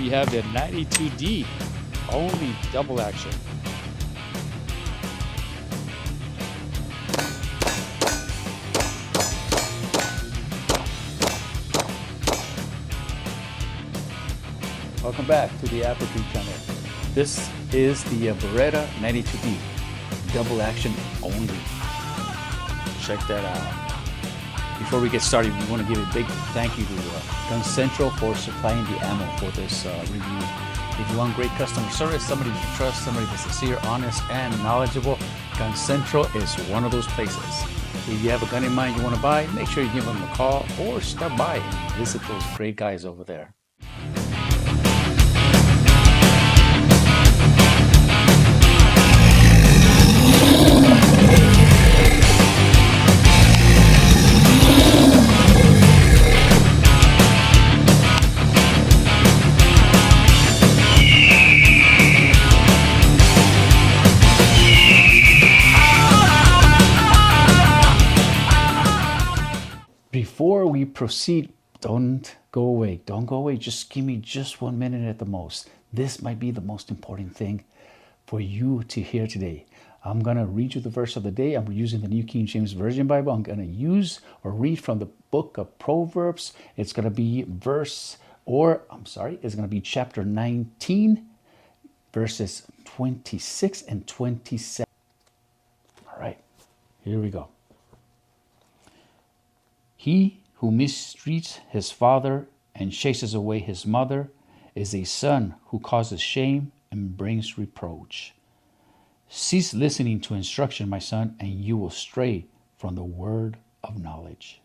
we have the 92D, only double action. Welcome back to the Aperture channel. This is the Beretta 92D, double action only. Check that out. Before we get started, we want to give a big thank you to Gun Central for supplying the ammo for this review. If you want great customer service, somebody you can trust, somebody that's sincere, honest, and knowledgeable, Gun Central is one of those places. If you have a gun in mind you want to buy, make sure you give them a call or stop by and visit those great guys over there. Before we proceed, don't go away. Don't go away. Just give me just 1 minute at the most. This might be the most important thing for you to hear today. I'm going to read you the verse of the day. I'm using the New King James Version Bible. I'm going to use or read from the book of Proverbs. It's going to be it's going to be chapter 19, verses 26 and 27. All right, here we go. He who mistreats his father and chases away his mother is a son who causes shame and brings reproach. Cease listening to instruction, my son, and you will stray from the word of knowledge.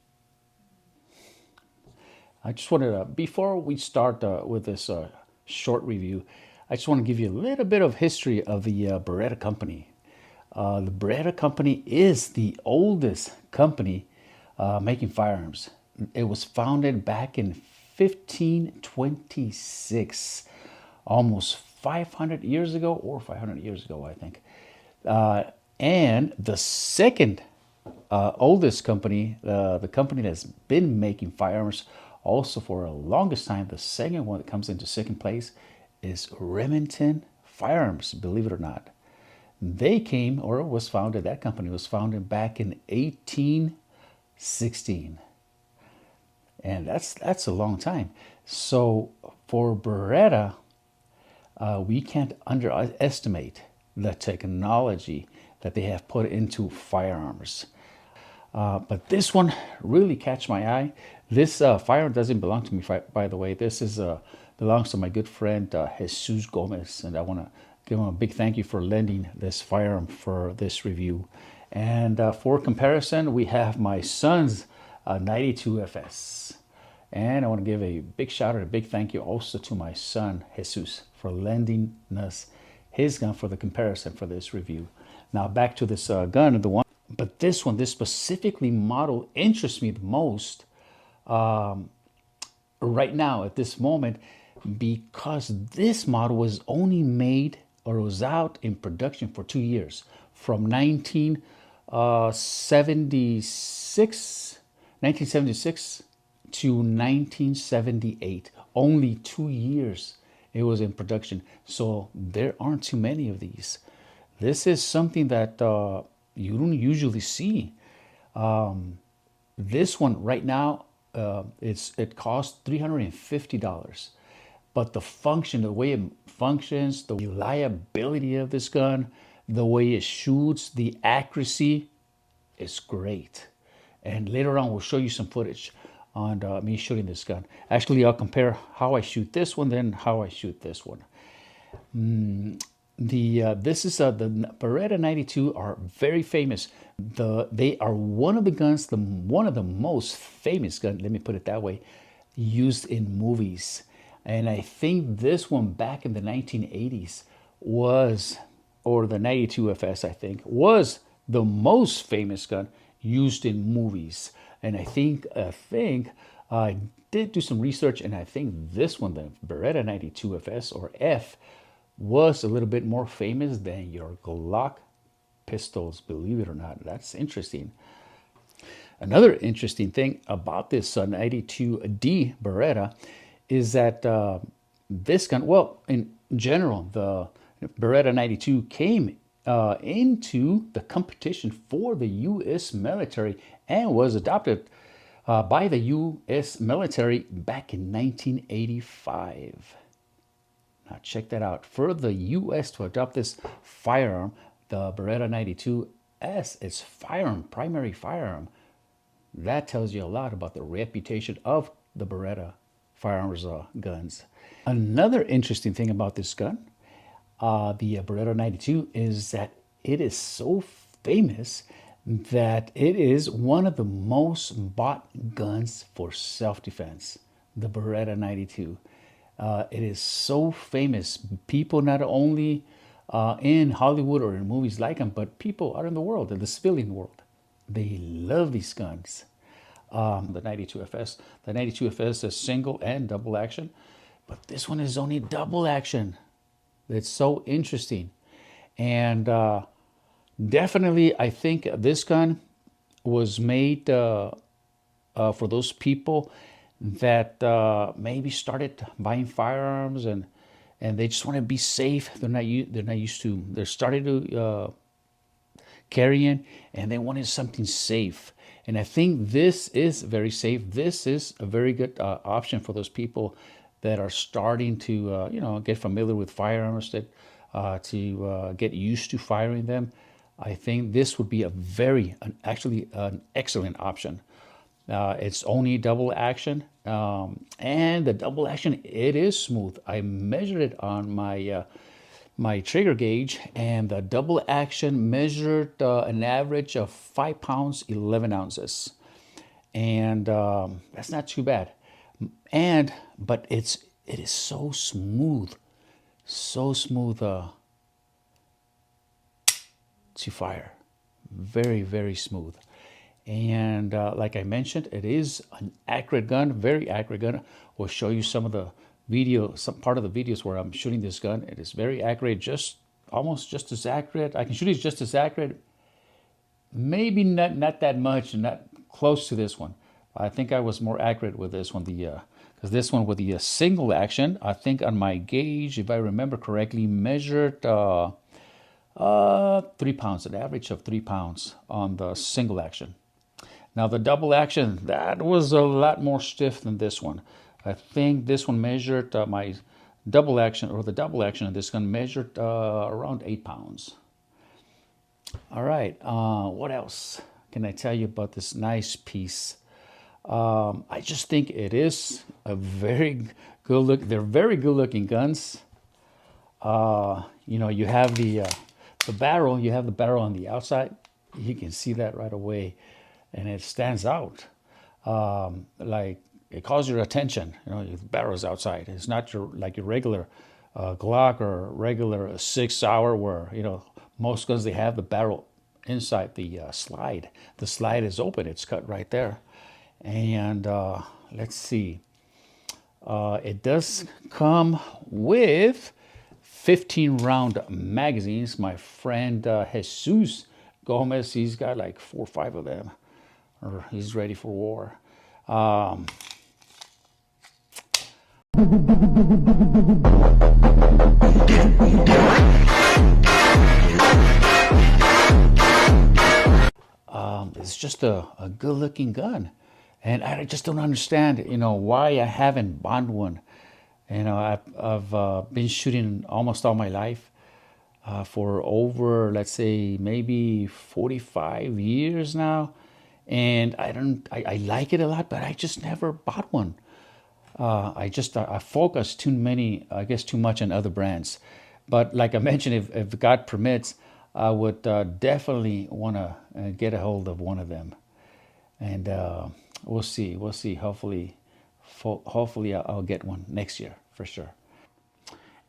I just wanted to, before we start with this short review, I just want to give you a little bit of history of the Beretta company. The Beretta company is the oldest company making firearms. It was founded back in 1526, almost 500 years ago, or 500 years ago, I think. And the second oldest company, the company that's been making firearms also for the longest time, the second one that comes into second place is Remington Firearms, believe it or not. They came, or was founded, that company was founded back in 1816. And that's a long time. So for Beretta, we can't underestimate the technology that they have put into firearms. But this one really catch my eye. This firearm doesn't belong to me, by the way. This is belongs to my good friend Jesus Gomez, and I want to give him a big thank you for lending this firearm for this review. And for comparison, we have my son's 92FS. And I want to give a big shout out, a big thank you also to my son, Jesus, for lending us his gun for the comparison for this review. Now back to this gun, but this specifically model interests me the most right now at this moment, because this model was only made, or was out in production for 2 years, from 1976 to 1978. Only 2 years it was in production. So there aren't too many of these. This is something that you don't usually see. This one right now, it costs $350. But the function, the way it functions, the reliability of this gun, the way it shoots, the accuracy is great. And later on, we'll show you some footage on me shooting this gun. Actually, I'll compare how I shoot this one, then how I shoot this one. This is the Beretta 92 are very famous. They are one of the guns, one of the most famous guns, let me put it that way, used in movies. And I think this one back in the 1980s was, or the 92FS, I think, was the most famous gun used in movies. And I think I did do some research, and I think this one, the Beretta 92FS or F, was a little bit more famous than your Glock pistols, believe it or not. That's interesting. Another interesting thing about this 92D Beretta is that this gun, well, in general, the Beretta 92 came into the competition for the U.S. military and was adopted by the U.S. military back in 1985. Now check that out. For the U.S. to adopt this firearm, the Beretta 92, as its firearm, primary firearm, that tells you a lot about the reputation of the Beretta firearms guns. Another interesting thing about this gun, the Beretta 92, is that it is so famous that it is one of the most bought guns for self-defense, the Beretta 92. It is so famous. People not only in Hollywood or in movies like them, but people out in the world, in the civilian world, they love these guns. The 92FS. The 92FS is single and double action, but this one is only double action. It's so interesting. And definitely, I think this gun was made for those people that maybe started buying firearms and they just want to be safe. They're not used to. They're starting to carrying, and they wanted something safe. And I think this is very safe. This is a very good option for those people that are starting to, get familiar with firearms, that to get used to firing them. I think this would be actually an excellent option. It's only double action, and the double action, it is smooth. I measured it on my trigger gauge, and the double action measured an average of 5 pounds 11 ounces, and that's not too bad. But it is so smooth to fire, very, very smooth. And like I mentioned, it is an accurate gun, very accurate gun. We'll show you some part of the videos where I'm shooting this gun. It is very accurate, almost just as accurate. I can shoot it just as accurate, maybe not that much, not close to this one. I think I was more accurate with this one, because this one with the single action, I think on my gauge, if I remember correctly, measured 3 pounds, an average of 3 pounds on the single action. Now the double action, that was a lot more stiff than this one. I think this one measured the double action of this gun measured around 8 pounds. All right, what else can I tell you about this nice piece? I just think it is a very good look. They're very good looking guns. You have the barrel. You have the barrel on the outside. You can see that right away, and it stands out. Like it calls your attention. The barrel's outside. It's not your regular Glock or regular 6 Hour where most guns they have the barrel inside the slide. The slide is open. It's cut right there. And let's see. It does come with 15-round magazines. My friend Jesus Gomez, he's got like 4 or 5 of them, or he's ready for war. It's just a good-looking gun. And I just don't understand, why I haven't bought one. I've been shooting almost all my life for over, let's say, maybe 45 years now. And I like it a lot, but I just never bought one. I focus too much on other brands. But like I mentioned, if God permits, I would definitely want to get a hold of one of them. And we'll see. Hopefully I'll get one next year for sure.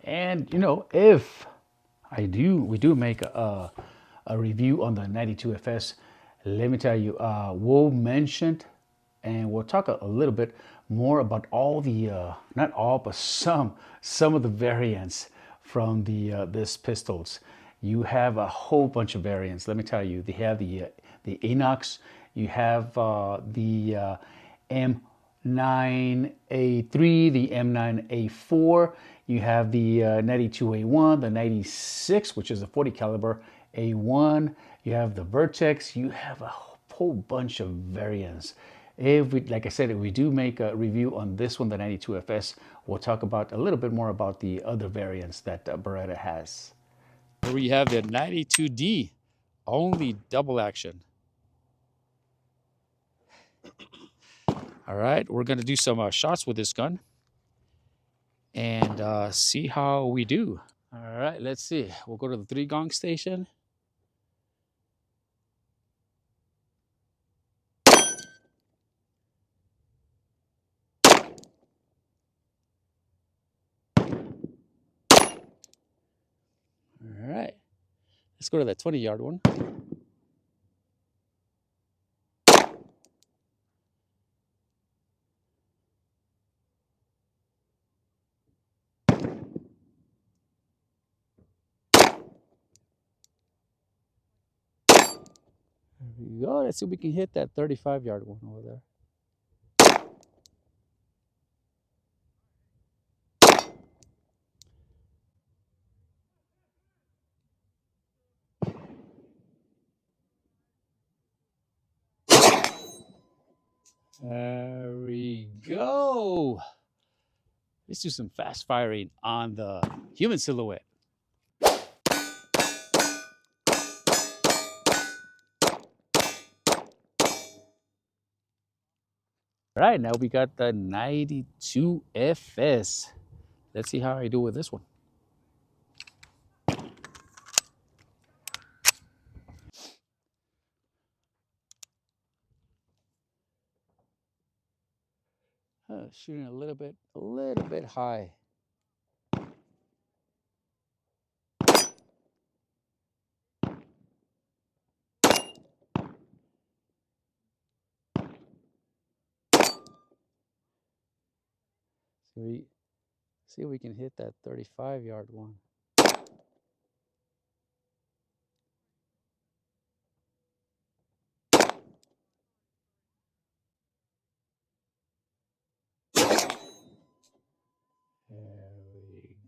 And if we do make a review on the 92FS, let me tell you, we'll mention and we'll talk a little bit more about all the not all, but some of the variants from this pistols. You have a whole bunch of variants. Let me tell you, they have the Inox. You have the M9A3, the M9A4. You have the 92A1, the 96, which is a 40 caliber A1. You have the Vertex. You have a whole bunch of variants. Like I said, if we do make a review on this one, the 92FS, we'll talk about a little bit more about the other variants that Beretta has. Here we have the 92D, only double action. All right, we're going to do some shots with this gun and see how we do. All right, let's see. We'll go to the 3-gong station. All right, let's go to that 20-yard one. There we go. Let's see if we can hit that 35-yard one over there. There we go. Let's do some fast firing on the human silhouette. All right, now we got the 92FS. Let's see how I do with this one. Shooting a little bit high. See if we can hit that 35-yard one. There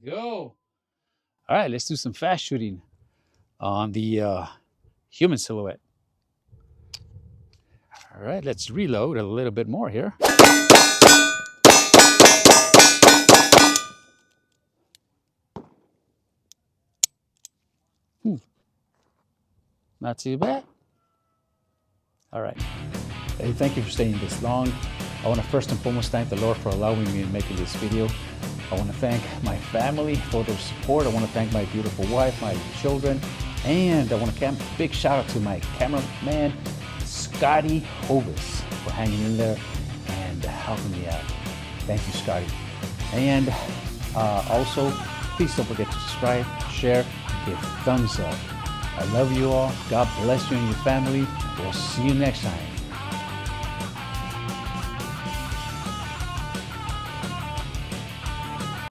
we go. All right, let's do some fast shooting on the human silhouette. All right, let's reload a little bit more here. Not too bad. All right. Hey, thank you for staying this long. I want to first and foremost thank the Lord for allowing me to make this video. I want to thank my family for their support. I want to thank my beautiful wife, my children, and I want to give a big shout out to my cameraman, Scotty Hovis, for hanging in there and helping me out. Thank you, Scotty. And also, please don't forget to subscribe, share, give thumbs up. I love you all. God bless you and your family. We'll see you next time.